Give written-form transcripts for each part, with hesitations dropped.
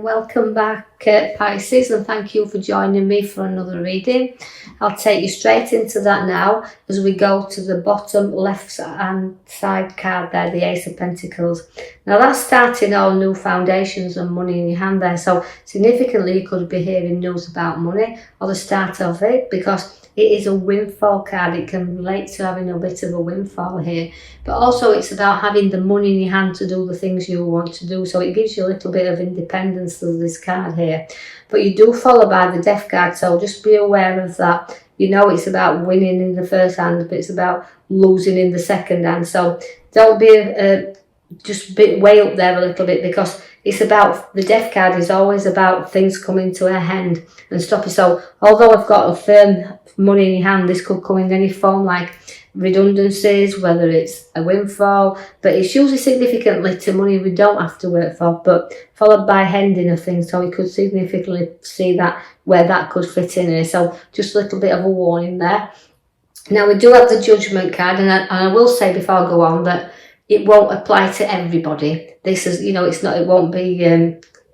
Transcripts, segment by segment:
welcome back Pisces, and thank you for joining me for another reading. I'll take you straight into that now as we go to the bottom left hand side card there, the Ace of Pentacles. Now that's starting all new foundations and money in your hand there, so significantly you could be hearing news about money or the start of it, because it is a windfall card. It can relate to having a bit of a windfall here, but also it's about having the money in your hand to do the things you want to do. So it gives you a little bit of independence through this card here. But you do follow by the Death card, so just be aware of that. You know it's about winning in the first hand, but it's about losing in the second hand. So don't be just way up there a little bit, because it's about, the Death card is always about things coming to a end and stopping. So although I've got a firm money in your hand, this could come in any form, like redundancies, whether it's a windfall, but it's usually significantly to money we don't have to work for, but followed by ending of things. So we could significantly see that where that could fit in here. So just a little bit of a warning there. Now we do have the Judgment card, and I will say before I go on that it won't apply to everybody. This is, it's not, it won't be,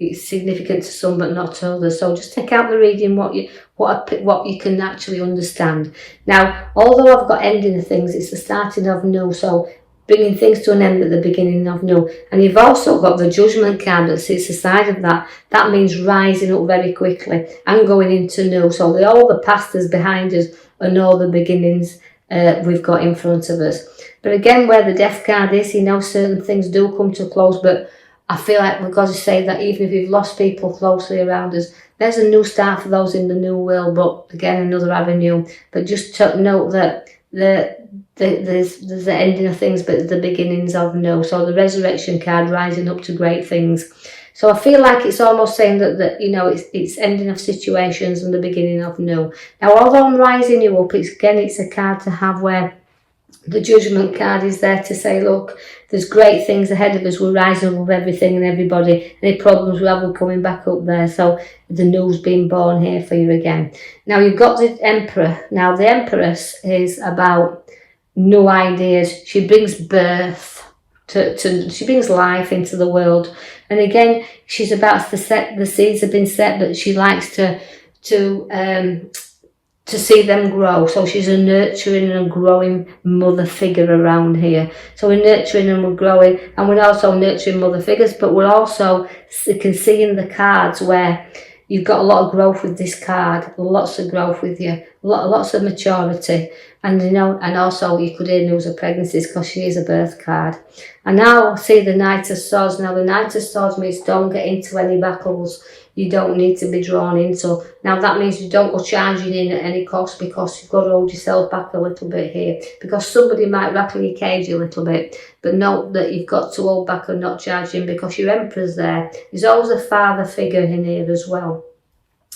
it's significant to some but not to others. So just take out the reading what you can actually understand. Now, although I've got ending of things, it's the starting of new. So bringing things to an end at the beginning of new. And you've also got the Judgment card that sits aside of that. That means rising up very quickly and going into new. So all the past is behind us and all the beginnings we've got in front of us. But again, where the Death card is, certain things do come to a close, but I feel like we've got to say that even if you've lost people closely around us, there's a new start for those in the new world, but again, another avenue. But just to note that there's the ending of things, but the beginnings of new. So the Resurrection card, rising up to great things. So I feel like it's almost saying that it's ending of situations and the beginning of new. Now, although I'm rising you up, it's a card to have where the Judgment card is there to say, look, there's great things ahead of us. We're rising above everything and everybody. Any problems we have, we're coming back up there. So the new's being born here for you again. Now you've got the Emperor. Now the Empress is about new ideas. She brings birth she brings life into the world. And again, she's about the seeds have been set, but she likes to see them grow. So she's a nurturing and growing mother figure around here. So we're nurturing and we're growing, and we're also nurturing mother figures, but we're also, you can see in the cards where you've got a lot of growth with this card, lots of growth with you, lots of maturity. And and also you could hear news of pregnancies because she is a birth card. And now see the Knight of Swords. Now the Knight of Swords means don't get into any battles you don't need to be drawn into. Now that means you don't go charging in at any cost, because you've got to hold yourself back a little bit here, because somebody might rattle your cage a little bit, but note that you've got to hold back and not charge in, because your Emperor's there. There's always a father figure in here as well.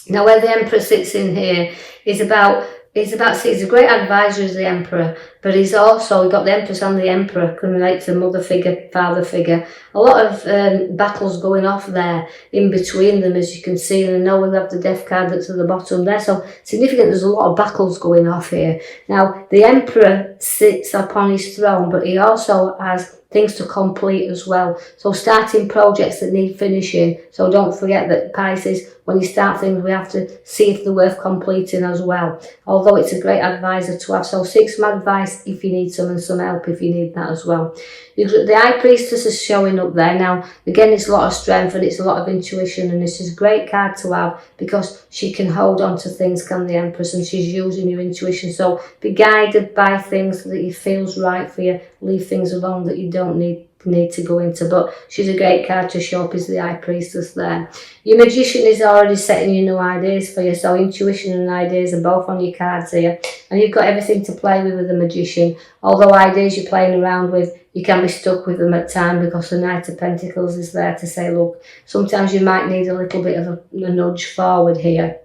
Now where the Emperor sits in here is about, he's a great advisor as the Emperor, but he's also, we've got the Empress and the Emperor can relate to mother figure, father figure. A lot of battles going off there in between them, as you can see, and I know we'll have the Death card that's at the bottom there. So significant, there's a lot of battles going off here. Now the Emperor sits upon his throne, but he also has things to complete as well. So starting projects that need finishing. So don't forget that Pisces, when you start things, we have to see if they're worth completing as well. Although it's a great advisor to have. So seek some advice if you need some, and some help if you need that as well. The High Priestess is showing up there. Now, again, it's a lot of strength and it's a lot of intuition, and this is a great card to have because she can hold on to things, can the Empress, and she's using your intuition. So be guided by things that you feels right for you. Leave things alone that you don't need to go into, but she's a great card to show up as the High Priestess there. Your Magician is already setting you new ideas for you, so intuition and ideas are both on your cards here, and you've got everything to play with the Magician. Although ideas you're playing around with, you can be stuck with them at times, because the Knight of Pentacles is there to say, look, sometimes you might need a little bit of a nudge forward here,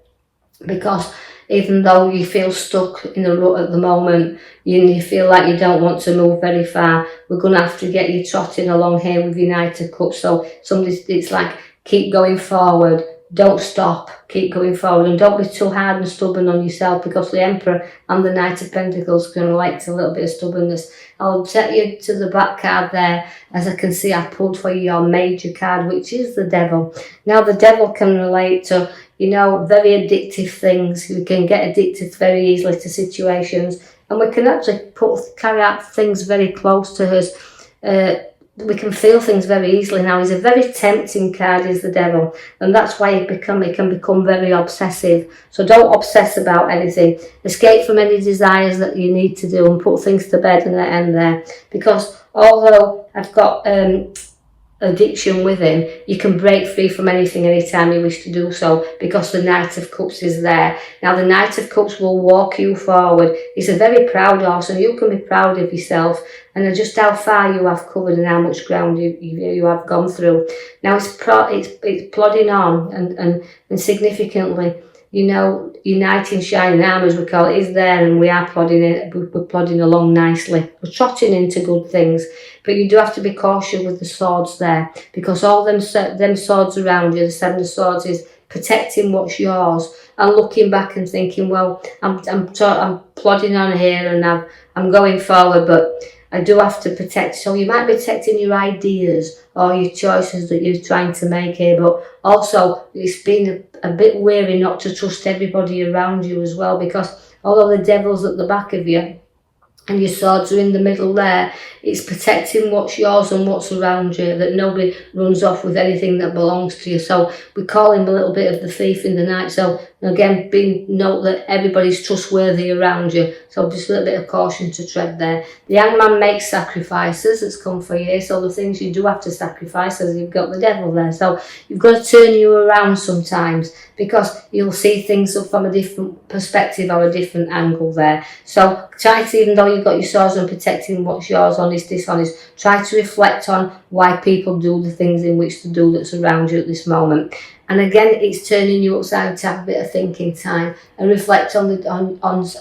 because even though you feel stuck in a rut at the moment, you feel like you don't want to move very far, we're going to have to get you trotting along here with your Knight of Cups. So it's like, keep going forward, don't stop, keep going forward, and don't be too hard and stubborn on yourself, because the Emperor and the Knight of Pentacles can relate to a little bit of stubbornness. I'll set you to the back card there, as I can see I pulled for you your major card, which is the Devil. Now the Devil can relate to, you know, very addictive things. We can get addicted very easily to situations, and we can actually carry out things very close to us. We can feel things very easily. Now, he's a very tempting card, is the Devil, and that's why it can become very obsessive. So don't obsess about anything. Escape from any desires that you need to do, and put things to bed and end there. Because although I've got addiction with him, you can break free from anything anytime you wish to do so, because the Knight of Cups is there. Now the Knight of Cups will walk you forward. He's a very proud horse, and you can be proud of yourself and just how far you have covered and how much ground you have gone through. Now it's plodding on, and significantly, you know, uniting shining armour, as we call it, is there, and we are we're plodding along nicely. We're trotting into good things, but you do have to be cautious with the swords there, because all them swords around you, the Seven of Swords, is protecting what's yours, and looking back and thinking, well, I'm plodding on here, and I'm going forward, but I do have to protect. So you might be protecting your ideas or your choices that you're trying to make here, but also it's been a bit wary not to trust everybody around you as well, because although the Devil's at the back of you and your swords are in the middle there, it's protecting what's yours and what's around you, that nobody runs off with anything that belongs to you. So we call him a little bit of the thief in the night. So again, note that everybody's trustworthy around you, so just a little bit of caution to tread there. The Hangman makes sacrifices, it's come for you, so the things you do have to sacrifice, as you've got the Devil there. So you've got to turn you around sometimes, because you'll see things from a different perspective or a different angle there. So try to, even though you've got your swords and protecting what's yours, honest, dishonest, try to reflect on why people do the things in which they do that's around you at this moment. And again, it's turning you upside to have a bit of thinking time and reflect on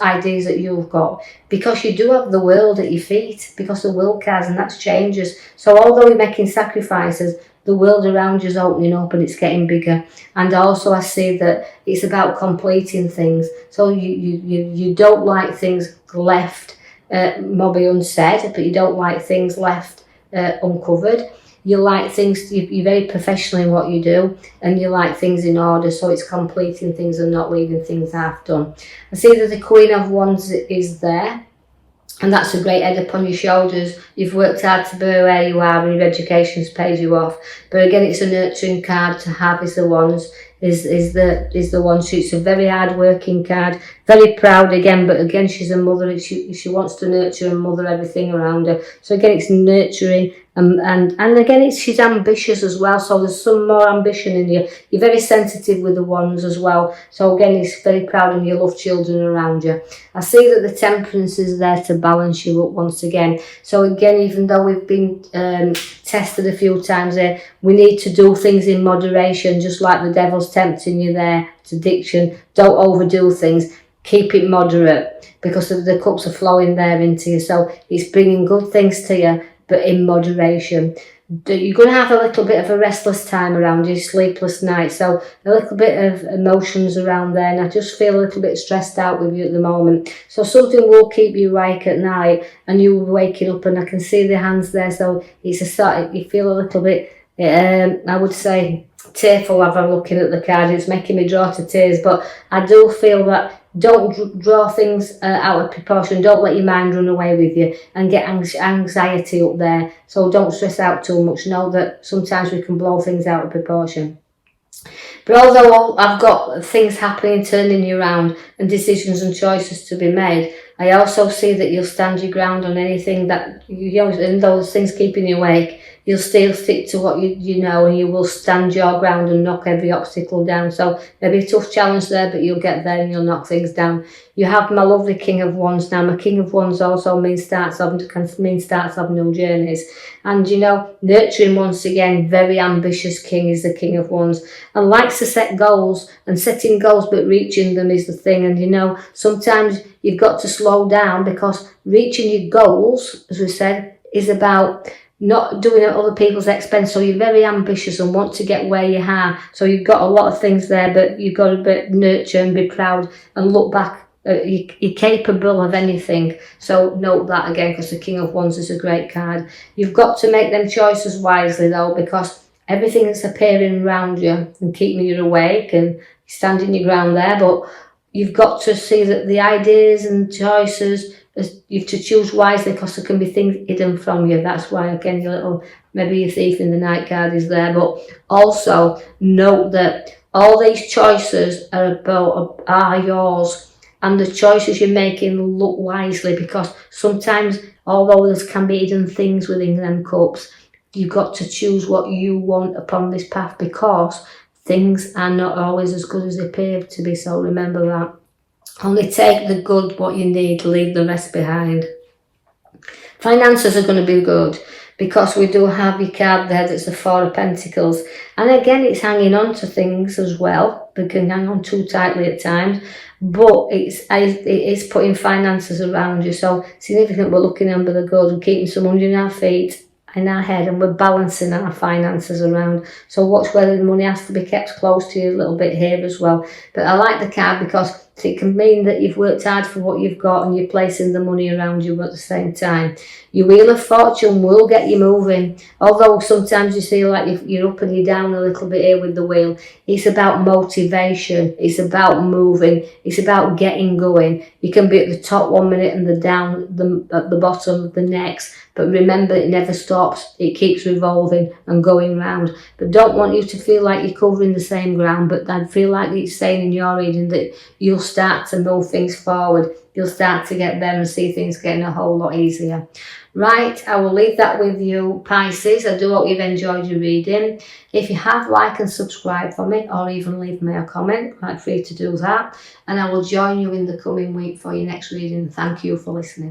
ideas that you've got, because you do have the world at your feet, because the world card, and that's changes. So although you're making sacrifices, the world around you is opening up and it's getting bigger. And also I see that it's about completing things. So you don't like things left maybe unsaid, but you don't like things left uncovered. You like things, you're very professional in what you do, and you like things in order, so it's completing things and not leaving things half done. I see that the Queen of Wands is there, and that's a great head upon your shoulders. You've worked hard to be where you are, and your education's paid you off. But again, it's a nurturing card to have, is the Wands. Is the one. So it's a very hard working card, very proud again, but again she's a mother. She wants to nurture and mother everything around her. So again, it's nurturing, and again she's ambitious as well. So there's some more ambition in you. You're very sensitive with the Wands as well. So again, it's very proud, and you love children around you. I see that the Temperance is there to balance you up once again. So again, even though we've been tested a few times there, we need to do things in moderation, just like the Devil's tempting you there. It's addiction. Don't overdo things. Keep it moderate, because the cups are flowing there into you. So it's bringing good things to you, but in moderation. You're going to have a little bit of a restless time around you, sleepless nights, so a little bit of emotions around there, and I just feel a little bit stressed out with you at the moment. So something will keep you awake at night, and you're waking up, and I can see the hands there, so it's a sort, you feel a little bit, I would say, tearful as I'm looking at the card. It's making me draw to tears, but I do feel that don't draw things out of proportion. Don't let your mind run away with you and get anxiety up there. So don't stress out too much. Know that sometimes we can blow things out of proportion. But although I've got things happening, turning you around, and decisions and choices to be made, I also see that you'll stand your ground on anything that, and those things keeping you awake, you'll still stick to what you know, and you will stand your ground and knock every obstacle down. So there'll be a tough challenge there, but you'll get there and you'll knock things down. You have my lovely King of Wands now. My King of Wands also can mean starts of new journeys. And nurturing once again, very ambitious king is the King of Wands, and likes to set goals, and setting goals but reaching them is the thing. And sometimes you've got to slow down, because reaching your goals, as we said, is about not doing it at other people's expense. So you're very ambitious and want to get where you are. So you've got a lot of things there, but you've got to nurture and be proud and look back. You're capable of anything. So note that again, because the King of Wands is a great card. You've got to make them choices wisely though, because everything that's appearing around you and keeping you awake and standing your ground there, but you've got to see that the ideas and choices, you have to choose wisely, because there can be things hidden from you. That's why again your little, maybe your thief in the night card is there. But also note that all these choices are yours, and the choices you're making, look wisely, because sometimes although there can be hidden things within them cups, you've got to choose what you want upon this path, because things are not always as good as they appear to be. So remember that. Only take the good, what you need, leave the rest behind. Finances are going to be good, because we do have your card there that's the Four of Pentacles. And again, it's hanging on to things as well. They can hang on too tightly at times. But it is putting finances around you. So significant, we're looking under the good and keeping some under our feet, in our head, and we're balancing our finances around. So watch whether the money has to be kept close to you a little bit here as well. But I like the card because it can mean that you've worked hard for what you've got and you're placing the money around you at the same time. Your Wheel of Fortune will get you moving. Although sometimes you feel like you're up and you're down a little bit here with the wheel. It's about motivation. It's about moving. It's about getting going. You can be at the top 1 minute and at the bottom the next. But remember, it never stops. It keeps revolving and going round. But don't want you to feel like you're covering the same ground, but then feel like it's saying in your reading that you'll start to move things forward. You'll start to get there and see things getting a whole lot easier. Right, I will leave that with you, Pisces. I do hope you've enjoyed your reading. If you have, like and subscribe for me, or even leave me a comment. I'm free to do that. And I will join you in the coming week for your next reading. Thank you for listening.